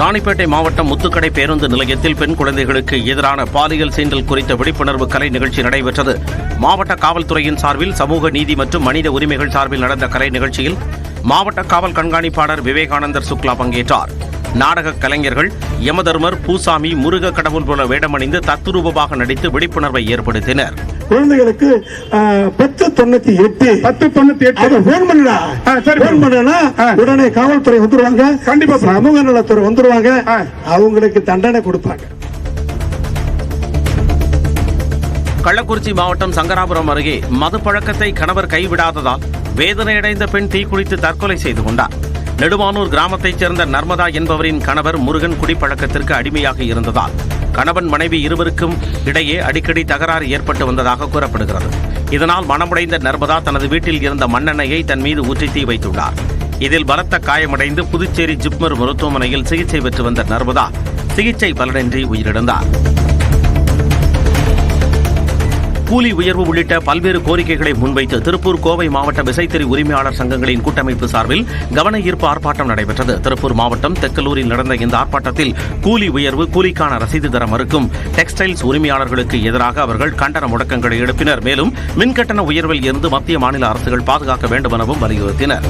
ராணிப்பேட்டை மாவட்டம் முத்துக்கடை பேருந்து நிலையத்தில் பெண் குழந்தைகளுக்கு எதிரான பாலியல் சீண்டல் குறித்த விழிப்புணர்வு கலை நிகழ்ச்சி நடைபெற்றது. மாவட்ட காவல்துறையின் சார்பில் சமூக நீதி மற்றும் மனித உரிமைகள் சார்பில் நடந்த கலை நிகழ்ச்சியில் மாவட்ட காவல் கண்காணிப்பாளர் விவேகானந்தர் சுக்லா பங்கேற்றார். நாடக கலைஞர்கள் யமதர்மர், பூசாமி, முருக கடவுள் போல வேடமணிந்து தத்துரூபமாக நடித்து விழிப்புணர்வை ஏற்படுத்தினர். குழந்தைகளுக்கு 1098 உடனே காவல்துறை வந்துருவாங்க, கண்டிப்பா சமூக நலத்துறை வந்துருவாங்க, அவங்களுக்கு தண்டனை கொடுப்பாங்க. கள்ளக்குறிச்சி மாவட்டம் சங்கராபுரம் அருகே மது பழக்கத்தை கணவர் கைவிடாததால் வேதனையடைந்த பெண் தீக்குளித்து தற்கொலை செய்து கொண்டார். நெடுமானூர் கிராமத்தைச் சேர்ந்த நர்மதா என்பவரின் கணவர் முருகன் குடிப்பழக்கத்திற்கு அடிமையாக இருந்ததால் கணவன் மனைவி இருவருக்கும் இடையே அடிக்கடி தகராறு ஏற்பட்டு வந்ததாக கூறப்படுகிறது. இதனால் மனமுடைந்த நர்மதா தனது வீட்டில் இருந்த மண்ணெண்ணெயை தன் மீது ஊற்றி தீ வைத்துள்ளார். இதில் பலத்த காயமடைந்து புதுச்சேரி ஜிப்மர் மருத்துவமனையில் சிகிச்சை பெற்று வந்த நர்மதா சிகிச்சை பலனின்றி உயிரிழந்தார். கூலி உயர்வு உள்ளிட்ட பல்வேறு கோரிக்கைகளை முன்வைத்து திருப்பூர், கோவை மாவட்ட விசைத்தறி உரிமையாளர் சங்கங்களின் கூட்டமைப்பு சார்பில் கவன ஈர்ப்பு ஆர்ப்பாட்டம் நடைபெற்றது. திருப்பூர் மாவட்டம் தெக்கலூரில் நடந்த இந்த ஆர்ப்பாட்டத்தில் கூலி உயர்வு, கூலிக்கான ரசீது தர மறுக்கும் டெக்ஸ்டைல்ஸ் உரிமையாளர்களுக்கு எதிராக அவர்கள் கண்டன முழக்கங்களை எழுப்பினர். மேலும் மின்கட்டண உயர்வில் இருந்து மத்திய மாநில அரசுகள் பாதுகாக்க வேண்டும் எனவும் வலியுறுத்தினர்.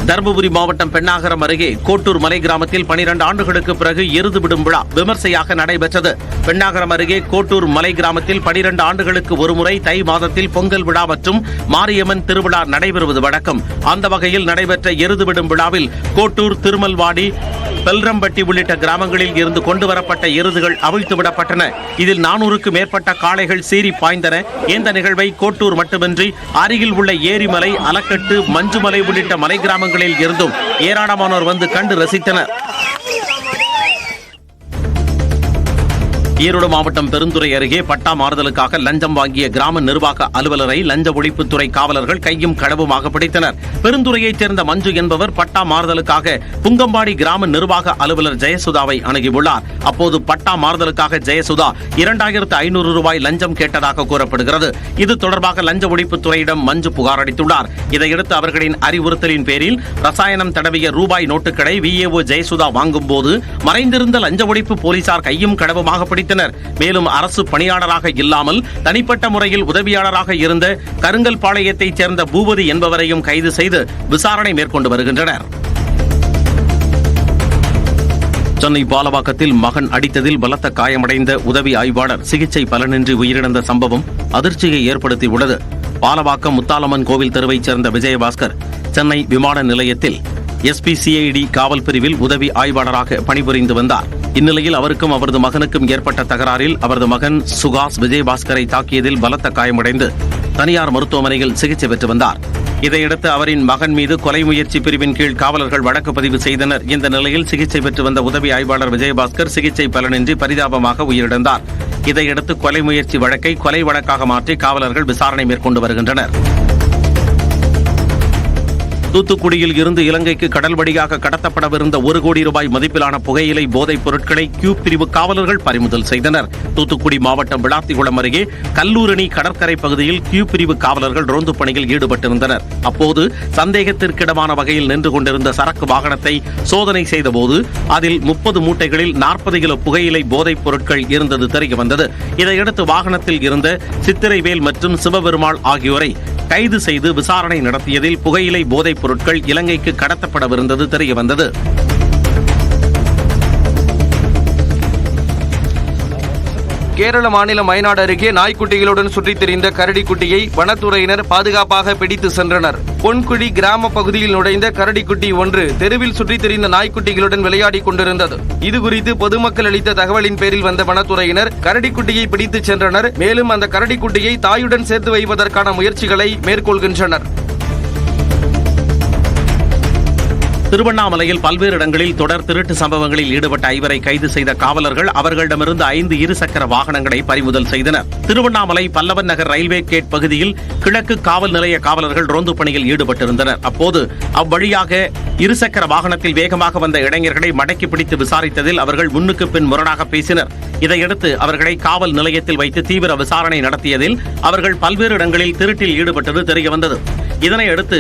தருமபுரி மாவட்டம் பெண்ணாகரம் அருகே கோட்டூர் மலை கிராமத்தில் 12 ஆண்டுகளுக்கு பிறகு எருது விடும் விழா விமர்சையாக நடைபெற்றது. பெண்ணாகரம் அருகே கோட்டூர் மலை கிராமத்தில் 12 ஆண்டுகளுக்கு ஒருமுறை தை மாதத்தில் பொங்கல் விழா மற்றும் மாரியம்மன் திருவிழா நடைபெறுவது வழக்கம். அந்த வகையில் நடைபெற்ற எருது விடும் விழாவில் கோட்டூர், திருமல்வாடி, பெல்ரம்பட்டி உள்ளிட்ட கிராமங்களில் இருந்து கொண்டுவரப்பட்ட எருதுகள் அவிழ்த்து விடப்பட்டன. இதில் 400க்கும் மேற்பட்ட காளைகள் சீறி பாய்ந்தன. இந்த நிகழ்வை கோட்டூர் மட்டுமின்றி அருகில் உள்ள ஏரிமலை, அலக்கட்டு, மஞ்சுமலை உள்ளிட்ட மலை கிராமங்களில் இருந்தும் ஏராளமானோர் வந்து கண்டு ரசித்தனர். ஈரோடு மாவட்டம் பெருந்துறை அருகே பட்டா மாறுதலுக்காக லஞ்சம் வாங்கிய கிராம நிர்வாக அலுவலரை லஞ்ச ஒழிப்புத்துறை காவலர்கள் கையும் களவுமாக பிடித்தனர். பெருந்துறையைச் சேர்ந்த மஞ்சு என்பவர் பட்டா மாறுதலுக்காக புங்கம்பாடி கிராம நிர்வாக அலுவலர் ஜெயசுதாவை அணுகியுள்ளார். அப்போது பட்டா மாறுதலுக்காக ஜெயசுதா 2500 ரூபாய் லஞ்சம் கேட்டதாக கூறப்படுகிறது. இது தொடர்பாக லஞ்ச ஒழிப்புத்துறையிடம் மஞ்சு புகார் அளித்துள்ளார். இதையடுத்து அவர்களின் அறிவுறுத்தலின் பேரில் ரசாயனம் தடவிய ரூபாய் நோட்டுகளை விஏஓ ஜெயசுதா வாங்கும் போது மறைந்திருந்த லஞ்ச ஒழிப்பு போலீசார் கையும் களவுமாக பிடித்தனர். மேலும் அரசு பணியாளராக இல்லாமல் தனிப்பட்ட முறையில் உதவியாளராக இருந்த கருங்கல் பாளையத்தைச் சேர்ந்த பூபதி என்பவரையும் கைது செய்து விசாரணை மேற்கொண்டு வருகின்றனர். சென்னை பாலவாக்கத்தில் மகன் அடித்ததில் பலத்த காயமடைந்த உதவி ஆய்வாளர் சிகிச்சை பலனின்றி உயிரிழந்த சம்பவம் அதிர்ச்சியை ஏற்படுத்தியுள்ளது. பாலவாக்கம் முத்தாலம்மன் கோவில் தெருவைச் சேர்ந்த விஜயபாஸ்கர் சென்னை விமான நிலையத்தில் SPCID காவல் பிரிவில் உதவி ஆய்வாளராக பணிபுரிந்து வந்தார். இந்நிலையில் அவருக்கும் அவரது மகனுக்கும் ஏற்பட்ட தகராறில் அவரது மகன் சுகாஸ் விஜயபாஸ்கரை தாக்கியதில் பலத்த காயமடைந்து தனியார் மருத்துவமனையில் சிகிச்சை பெற்று வந்தார். இதையடுத்து அவரின் மகன் மீது கொலை முயற்சி பிரிவின் கீழ் காவலர்கள் வழக்கு பதிவு செய்தனர். இந்த நிலையில் சிகிச்சை பெற்று வந்த உதவி ஆய்வாளர் விஜயபாஸ்கர் சிகிச்சை பலனின்றி பரிதாபமாக உயிரிழந்தார். இதையடுத்து கொலை முயற்சி வழக்கை கொலை வழக்காக மாற்றி காவலர்கள் விசாரணை மேற்கொண்டு வருகின்றனர். தூத்துக்குடியில் இருந்து இலங்கைக்கு கடல் வழியாக கடத்தப்படவிருந்த 1 கோடி ரூபாய் மதிப்பிலான புகையிலை போதைப் பொருட்களை கியூப் பிரிவு காவலர்கள் பறிமுதல் செய்தனர். தூத்துக்குடி மாவட்டம் விளாத்திகுளம் அருகே கல்லூரணி கடற்கரை பகுதியில் கியூப் பிரிவு காவலர்கள் ரோந்து பணியில் ஈடுபட்டிருந்தனர். அப்போது சந்தேகத்திற்கிடமான வகையில் நின்று கொண்டிருந்த சரக்கு வாகனத்தை சோதனை செய்தபோது அதில் 30 மூட்டைகளில் 40 கிலோ புகையிலை போதைப் பொருட்கள் இருந்தது தெரியவந்தது. இதையடுத்து வாகனத்தில் இருந்த சித்திரைவேல் மற்றும் சிவபெருமாள் ஆகியோரை கைது செய்து விசாரணை நடத்தியதில் புகையிலை போதைப் பொருட்கள் இலங்கைக்கு கடத்தப்படவிருந்தது தெரியவந்தது. கேரள மாநிலம் வயநாடு அருகே நாய்க்குட்டிகளுடன் சுற்றித் திரிந்த கரடிக்குட்டியை வனத்துறையினர் பாதுகாப்பாக பிடித்து சென்றனர். பொன்குழி கிராம பகுதியில் நுழைந்த கரடிக்குட்டி ஒன்று தெருவில் சுற்றித் திரிந்த நாய்க்குட்டிகளுடன் விளையாடிக் கொண்டிருந்தது. இதுகுறித்து பொதுமக்கள் அளித்த தகவலின் பேரில் வந்த வனத்துறையினர் கரடிக்குட்டியை பிடித்துச் சென்றனர். மேலும் அந்த கரடிக்குட்டியை தாயுடன் சேர்த்து வைப்பதற்கான முயற்சிகளை மேற்கொள்கின்றனர். திருவண்ணாமலையில் பல்வேறு இடங்களில் தொடர் திருட்டு சம்பவங்களில் ஈடுபட்ட 5 கைது செய்த காவலர்கள் அவர்களிடமிருந்து 5 இருசக்கர வாகனங்களை பறிமுதல் செய்தனர். திருவண்ணாமலை பல்லவன் நகர் ரயில்வே கேட் பகுதியில் கிழக்கு காவல் நிலைய காவலர்கள் ரோந்து பணியில் ஈடுபட்டிருந்தனர். அப்போது அவ்வழியாக இருசக்கர வாகனத்தில் வேகமாக வந்த இளைஞர்களை மடக்கி பிடித்து விசாரித்ததில் அவர்கள் முன்னுக்கு பின் முரணாக பேசினர். இதையடுத்து அவர்களை காவல் நிலையத்தில் வைத்து தீவிர விசாரணை நடத்தியதில் அவர்கள் பல்வேறு இடங்களில் திருட்டில் ஈடுபட்டது தெரியவந்தது. இதனையடுத்து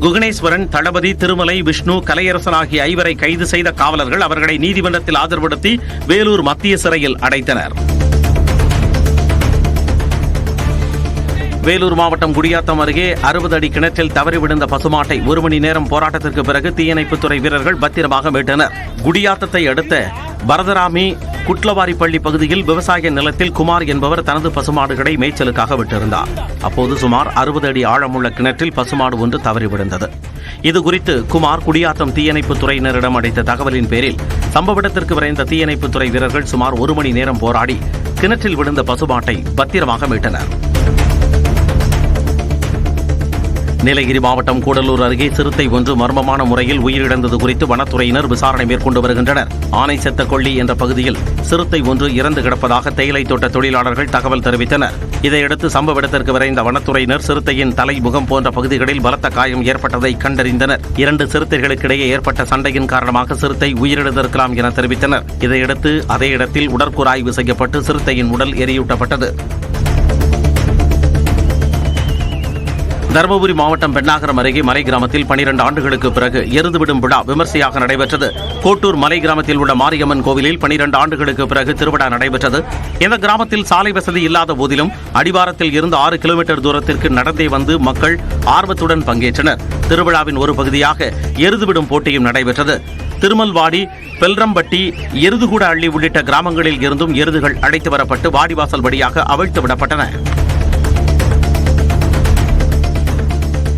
குகணேஸ்வரன், தளபதி, திருமலை, விஷ்ணு, கலையரசன் ஆகிய 5 கைது செய்த காவலர்கள் அவர்களை நீதிமன்றத்தில் ஆஜர்படுத்தி வேலூர் மத்திய சிறையில் அடைத்தனர். வேலூர் மாவட்டம் குடியாத்தம் அருகே 60 அடி கிணற்றில் தவறி விழுந்த பசுமாட்டை 1 மணி நேரம் போராட்டத்திற்கு பிறகு தீயணைப்புத்துறை வீரர்கள் பத்திரமாக மீட்டனர். குடியாத்தத்தை அடுத்த பரதராமி குட்லவாரிப்பள்ளி பகுதியில் விவசாய நிலத்தில் குமார் என்பவர் தனது பசுமாடுகளை மேய்ச்சலுக்காக விட்டிருந்தார். அப்போது சுமார் 60 அடி ஆழமுள்ள கிணற்றில் பசுமாடு ஒன்று தவறி விழுந்தது. இதுகுறித்து குமார் குடியாத்தம் தீயணைப்புத்துறையினரிடம் அளித்த தகவலின் பேரில் சம்பவ இடத்திற்கு விரைந்த தீயணைப்புத்துறை வீரர்கள் சுமார் 1 மணி நேரம் போராடி கிணற்றில் விழுந்த பசுமாட்டை பத்திரமாக மீட்டனர். நீலகிரி மாவட்டம் கூடலூர் அருகே சிறுத்தை ஒன்று மர்மமான முறையில் உயிரிழந்தது குறித்து வனத்துறையினர் விசாரணை மேற்கொண்டு வருகின்றனர். ஆனை செத்த கொள்ளி என்ற பகுதியில் சிறுத்தை ஒன்று இறந்து கிடப்பதாக தேயிலை தோட்ட தொழிலாளர்கள் தகவல் தெரிவித்தனர். இதையடுத்து சம்பவ இடத்திற்கு விரைந்த வனத்துறையினர் சிறுத்தையின் தலை, முகம் போன்ற பகுதிகளில் பலத்த காயம் ஏற்பட்டதை கண்டறிந்தனர். 2 சிறுத்தைகளுக்கிடையே ஏற்பட்ட சண்டையின் காரணமாக சிறுத்தை உயிரிழந்திருக்கலாம் என தெரிவித்தனர். இதையடுத்து அதே இடத்தில் உடற்கூறாய்வு செய்யப்பட்டு சிறுத்தையின் உடல் எரியூட்டப்பட்டது. தருமபுரி மாவட்டம் பெண்ணாகரம் அருகே மலை கிராமத்தில் 12 ஆண்டுகளுக்கு பிறகு எருதுவிடும் விழா விமர்சையாக நடைபெற்றது. கோட்டூர் மலை கிராமத்தில் உள்ள மாரியம்மன் கோவிலில் 12 ஆண்டுகளுக்கு பிறகு திருவிழா நடைபெற்றது. இந்த கிராமத்தில் சாலை வசதி இல்லாத போதிலும் அடிவாரத்தில் இருந்து 6 கிலோமீட்டர் தூரத்திற்கு நடந்தே வந்து மக்கள் ஆர்வத்துடன் பங்கேற்றனர். திருவிழாவின் ஒரு பகுதியாக எருதுவிடும் போட்டியும் நடைபெற்றது. திருமல்வாடி, பெல்ரம்பட்டி, எருதுகூட அள்ளி உள்ளிட்ட கிராமங்களில் இருந்தும் எருதுகள் அழைத்து வரப்பட்டு வாடிவாசல் வழியாக அவிழ்த்து விடப்பட்டன.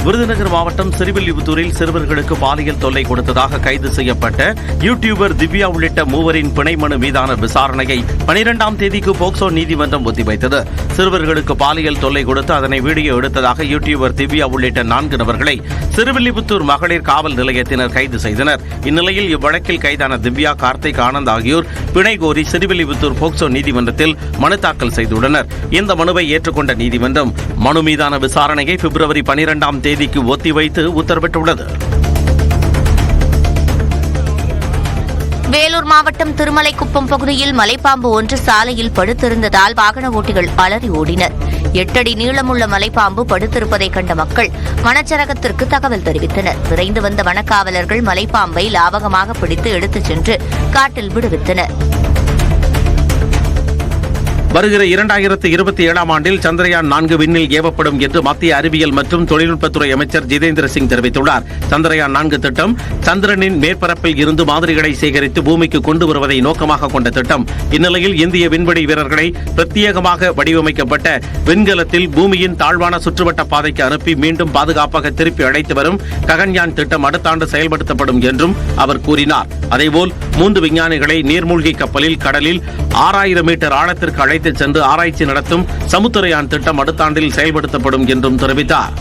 விருதுநகர் மாவட்டம் சிறுவில்லிபுத்தூரில் சிறுவர்களுக்கு பாலியல் தொல்லை கொடுத்ததாக கைது செய்யப்பட்ட யூடியூபர் திவ்யா உள்ளிட்ட 3 பிணை மனு மீதான விசாரணையை 12ஆம் தேதிக்கு போக்சோ நீதிமன்றம் ஒத்திவைத்தது. சிறுவர்களுக்கு பாலியல் தொல்லை கொடுத்து அதனை வீடியோ எடுத்ததாக யூடியூபர் திவ்யா உள்ளிட்ட 4 நபர்களை சிறுவில்லிபுத்தூர் மகளிர் காவல் நிலையத்தினர் கைது செய்தனர். இந்நிலையில் இவ்வழக்கில் கைதான திவ்யா, கார்த்திக், ஆனந்த் ஆகியோர் பிணை கோரி சிறுவில்லிபுத்தூர் போக்சோ நீதிமன்றத்தில் மனு தாக்கல் செய்துள்ளனர். இந்த மனுவை ஏற்றுக்கொண்ட நீதிமன்றம் மனு மீதான விசாரணையை பிப்ரவரி 12ஆம் தேதிக்கு ஒத்திவைத்து உத்தரவிட்டுள்ளது. வேலூர் மாவட்டம் திருமலைக்குப்பம் பகுதியில் மலைப்பாம்பு ஒன்று சாலையில் படுத்திருந்ததால் வாகன ஓட்டிகள் அலறி ஓடினர். 8 அடி நீளமுள்ள மலைப்பாம்பு படுத்திருப்பதை கண்ட மக்கள் வனச்சரகத்திற்கு தகவல் தெரிவித்தனர். விரைந்து வந்த வனக்காவலர்கள் மலைப்பாம்பை லாவகமாக பிடித்து எடுத்துச் சென்று காட்டில் விடுவித்தனர். வருகிற 2027ஆம் ஆண்டில் சந்திரயான் 4 விண்ணில் ஏவப்படும் என்று மத்திய அறிவியல் மற்றும் தொழில்நுட்பத்துறை அமைச்சர் ஜிதேந்திர சிங் தெரிவித்துள்ளார். சந்திரயான் 4 திட்டம் சந்திரனின் மேற்பரப்பில் இருந்து மாதிரிகளை சேகரித்து பூமிக்கு கொண்டு வருவதை நோக்கமாக கொண்ட திட்டம். இந்நிலையில் இந்திய விண்வெளி வீரர்களை பிரத்யேகமாக வடிவமைக்கப்பட்ட விண்கலத்தில் பூமியின் தாழ்வான சுற்றுவட்ட பாதைக்கு அனுப்பி மீண்டும் பாதுகாப்பாக திருப்பி அழைத்து வரும் ககன்யான் திட்டம் அடுத்த ஆண்டு செயல்படுத்தப்படும் என்றும் அவர் கூறினார். அதேபோல் 3 விஞ்ஞானிகளை நீர்மூழ்கி கப்பலில் கடலில் 6000 மீட்டர் ஆழத்திற்கு அழைத்துச் சென்று ஆராய்ச்சி நடத்தும் சமுத்திரயான் திட்டம் அடுத்த ஆண்டில் செயல்படுத்தப்படும் என்றும் தெரிவித்தார்.